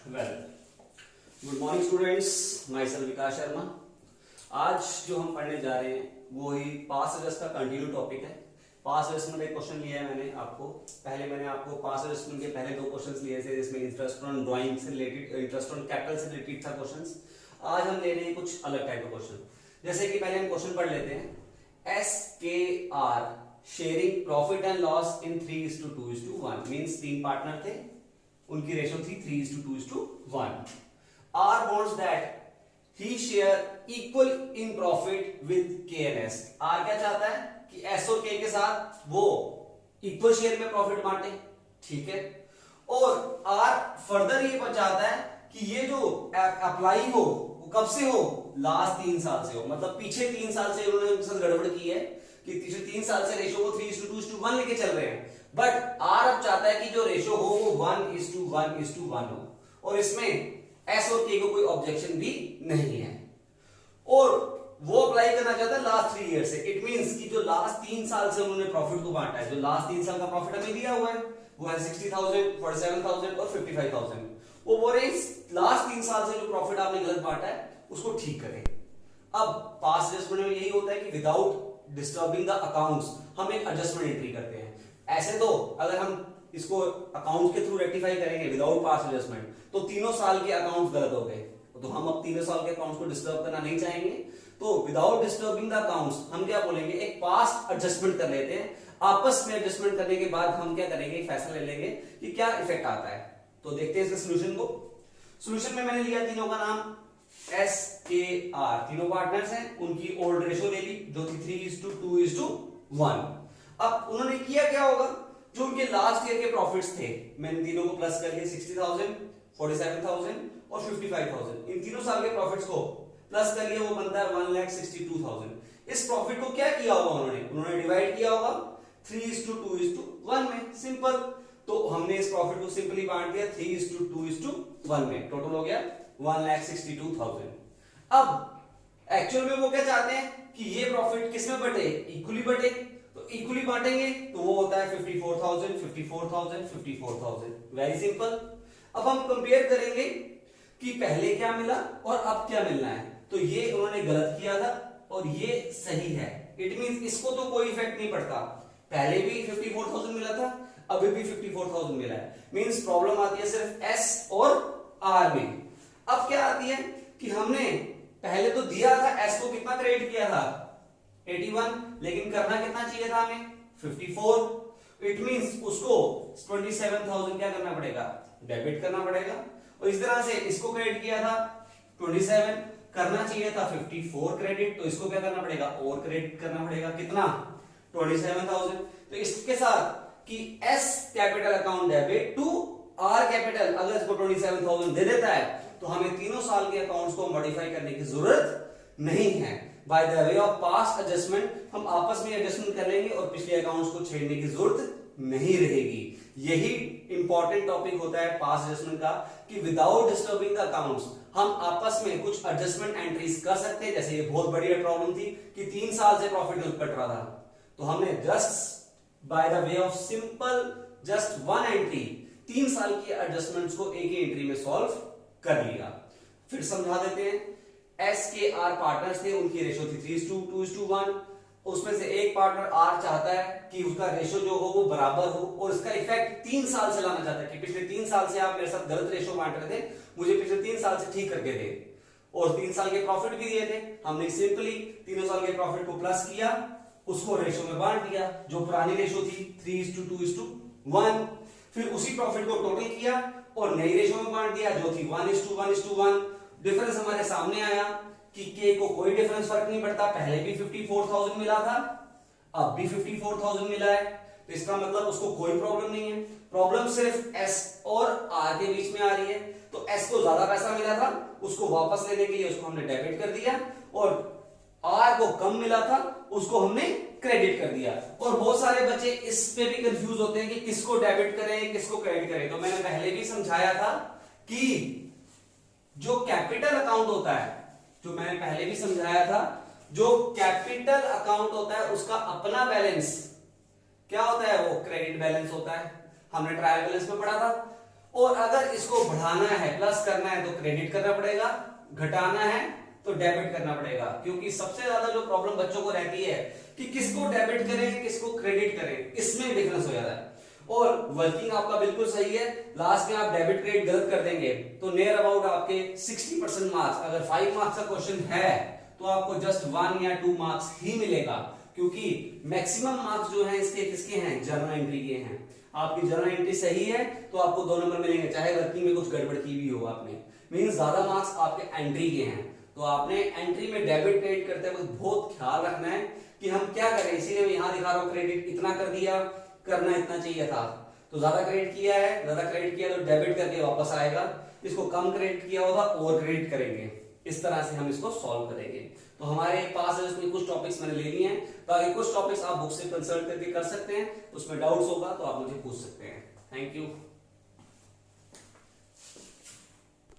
Well, good morning students, myself Vikas Sharma. आज जो हम पढ़ने जा रहे हैं वो ही पास्ट एडजस्ट का कंटिन्यू टॉपिक है। पास्ट एडजस्टमेंट एक क्वेश्चन लिया है मैंने आपको पास्ट एडजस्टमेंट के पहले दो क्वेश्चंस लिए थे जिसमें इंटरेस्ट ऑन ड्राइंग से रिलेटेड, इंटरेस्ट ऑन कैपिटल से रिलेटेड था क्वेश्चंस। आज हम ले रहे हैं कुछ अलग टाइप का क्वेश्चन। जैसे कि पहले हम क्वेश्चन पढ़ लेते हैं। SKR sharing profit and loss in 3:2:1 means तीन पार्टनर थे, उनकी रेशो थी 3:2:1। R wants that he share equal in profit with K and S। R क्या चाहता है कि S और K के साथ वो इक्वल शेयर में प्रॉफिट बांटे, ठीक है। और R फर्दर ये चाहता है कि ये जो अप्लाई हो वो कब से हो, लास्ट 3 साल से हो। मतलब पीछे 3 साल से उन्होंने साथ गड़बड़ की है कि पिछले 3 साल से रेशो को 3:2:1 लेके चल रहे हैं, बट R अब चाहता है कि जो रेशो हो वो 1:1:1 हो, और इसमें S और K को कोई ऑब्जेक्शन भी नहीं है। और वो अप्लाई करना चाहता है लास्ट 3 ईयर से। इट मींस कि जो लास्ट 3 साल से उन्होंने प्रॉफिट को बांटा है, जो लास्ट 3 साल का प्रॉफिट हमें दिया हुआ है वो है 60,000, 47,000 और 55,000। वो बोल रहे लास्ट 3 साल से जो प्रॉफिट आपने गलत बांटा है उसको ठीक करें। अब पास्ट एडजस्टमेंट में यही होता है कि विदाउट डिस्टर्बिंग द अकाउंट्स हम एक एडजस्टमेंट एंट्री करते हैं। ऐसे तो अगर हम इसको अकाउंट के थ्रू रेक्टिफाई करेंगे विदाउट पास्ट एडजस्टमेंट तो तीनों साल के अकाउंट्स गलत हो गए, तो हम अब तीनों साल के अकाउंट्स को डिस्टर्ब करना नहीं चाहेंगे। तो विदाउट डिस्टर्बिंग द अकाउंट्स हम क्या बोलेंगे, एक पास्ट एडजस्टमेंट कर लेते हैं। आपस में एडजस्टमेंट करने के बाद हम क्या करेंगे, फैसला ले लेंगे कि क्या इफेक्ट आता है। तो देखते हैं इसके सोल्यूशन को। सोल्यूशन में मैंने लिया तीनों का नाम SKR, तीनों पार्टनर्स हैं, उनकी ओल्ड रेशो ले ली जो थी 3:2:1। अब उन्होंने किया क्या होगा, जो उनके लास्ट ईयर के प्रॉफिट्स थे मैंने तीनों को प्लस कर लिया, 60,000, 47,000 और 55,000। इन तीनों साल के प्रॉफिट्स को प्लस कर लिया, वो बनता है 1,62,000। इस प्रॉफिट को क्या किया होगा उन्होंने डिवाइड किया होगा 3:2:1 में, सिंपल। तो हमने इस प्रॉफिट को सिंपली बांट दिया 3:2:1 में, टोटल हो गया 1,62,000। अब एक्चुअल में वो क्या चाहते हैं कि ये प्रॉफिट किसमें बटे, इक्वली बटे। तो इक्वली बांटेंगे तो वो होता है 54,000, 54,000, 54,000। Very simple. अब हम कंपेयर करेंगे कि पहले क्या मिला और अब क्या मिलना है। तो ये उन्होंने गलत किया था और ये सही है। इट मींस इसको तो कोई इफेक्ट नहीं पड़ता, पहले भी 54,000 मिला था, अभी भी 54,000 मिला है। मींस प्रॉब्लम आती है सिर्फ S और R में। अब क्या आती है कि हमने पहले तो दिया था S को कितना क्रेडिट किया था 81, लेकिन करना कितना चाहिए था हमें 54। इट मींस उसको 27,000 क्या करना पड़ेगा, डेबिट करना पड़ेगा। और इस तरह से इसको क्रेडिट किया था 27, करना चाहिए था 54 क्रेडिट, तो इसको क्या करना पड़ेगा और क्रेडिट करना पड़ेगा कितना 27,000। तो इसके साथ कि S capital account debit to R capital अगर इसको 27,000 दे देता है तो हमें तीनों साल के अकाउंट्स को मॉडिफाई करने की जरूरत नहीं है। By the way of past adjustment हम आपस में एडजस्टमेंट कर लेंगे और पिछले अकाउंट्स को छेड़ने की जरूरत नहीं रहेगी। यही इंपॉर्टेंट टॉपिक होता है पास्ट एडजस्टमेंट का कि विदाउट डिस्टर्बिंग द अकाउंट्स हम आपस में कुछ एडजस्टमेंट एंट्रीज कर सकते हैं। जैसे ये बहुत बड़ी प्रॉब्लम थी कि 3 साल से प्रॉफिट कट रहा था, तो हमने just by the way of simple just one entry 3 साल की एडजस्टमेंट्स को एक ही एंट्री में सॉल्व कर लिया। फिर समझा देते हैं। SKR पार्टनर्स थे, उनकी रेशो थी 3:2:1। उसमें से एक पार्टनर R चाहता है कि उसका रेशो जो हो वो बराबर हो, और इसका इफेक्ट 3 साल से लाना चाहता है कि पिछले 3 साल से आप मेरे साथ गलत रेशो बांट रहे थे, मुझे पिछले 3 साल से ठीक करके दे। और 3 साल के प्रॉफिट भी दिए थे, हमने सिंपली तीनों साल के प्रॉफिट को प्लस किया, उसको रेशो में बांट दिया जो पुरानी रेशो थी 3:2:1। फिर उसी प्रॉफिट को टोटल किया और नई रेशो में बांट दिया जो थी 1:1:1। डिफरेंस हमारे सामने आया कि K को कोई डिफरेंस फर्क नहीं पड़ता, पहले भी 54,000 मिला था, अब भी 54,000 मिला है, तो इसका मतलब उसको कोई प्रॉब्लम नहीं है। प्रॉब्लम सिर्फ S और R के बीच में आ रही है। तो S को ज्यादा पैसा मिला था, उसको वापस लेने के लिए उसको हमने डेबिट कर दिया, और R को कम मिला था उसको हमने क्रेडिट कर दिया। और बहुत सारे बच्चे इस पे भी कंफ्यूज होते हैं कि किसको डेबिट करें किसको क्रेडिट करें। तो मैंने पहले भी समझाया था कि जो कैपिटल अकाउंट होता है, जो मैंने पहले भी समझाया था, जो कैपिटल अकाउंट होता है उसका अपना बैलेंस क्या होता है, वो क्रेडिट बैलेंस होता है। हमने ट्रायल बैलेंस में पढ़ा था। और अगर इसको बढ़ाना है, प्लस करना है, तो क्रेडिट करना पड़ेगा, घटाना है तो डेबिट करना पड़ेगा। क्योंकि सबसे ज्यादा जो प्रॉब्लम बच्चों को रहती है कि किसको डेबिट करें किसको क्रेडिट करें, इसमें डिफरेंस हो जाता है। और वर्किंग आपका बिल्कुल सही है, लास्ट में आप डेबिट क्रेडिट गलत कर देंगे तो नियर अबाउट आपके 60% मार्क्स, अगर 5 मार्क्स का क्वेश्चन है तो आपको जस्ट 1 या 2 मार्क्स ही मिलेगा। क्योंकि मैक्सिमम मार्क्स जो है इसके किसके हैं, जर्नल एंट्री के हैं। आपकी जर्नल एंट्री सही है तो आपको 2 नंबर मिलेंगे, चाहे वर्किंग में कुछ गड़बड़ की भी हो आपने, मींस ज्यादा मार्क्स आपके एंट्री के हैं। तो आपने एंट्री में डेबिट क्रेडिट करते वक्त बहुत ख्याल रखना है कि हम क्या करें। इसीलिए मैं यहां दिखा रहा हूं, क्रेडिट इतना कर दिया, करना इतना चाहिए था, तो ज्यादा क्रेडिट किया है, ज्यादा क्रेडिट किया तो डेबिट करके वापस आएगा। इसको कम क्रेडिट किया होगा ओवर क्रेडिट करेंगे। इस तरह से हम इसको सॉल्व करेंगे। तो हमारे पास इसमें कुछ टॉपिक्स मैंने ले लिए हैं, बाकी कुछ टॉपिक्स आप बुक से कंसल्ट करके कर सकते हैं, उसमें डाउट्स होगा तो आप मुझे पूछ सकते हैं। Thank you.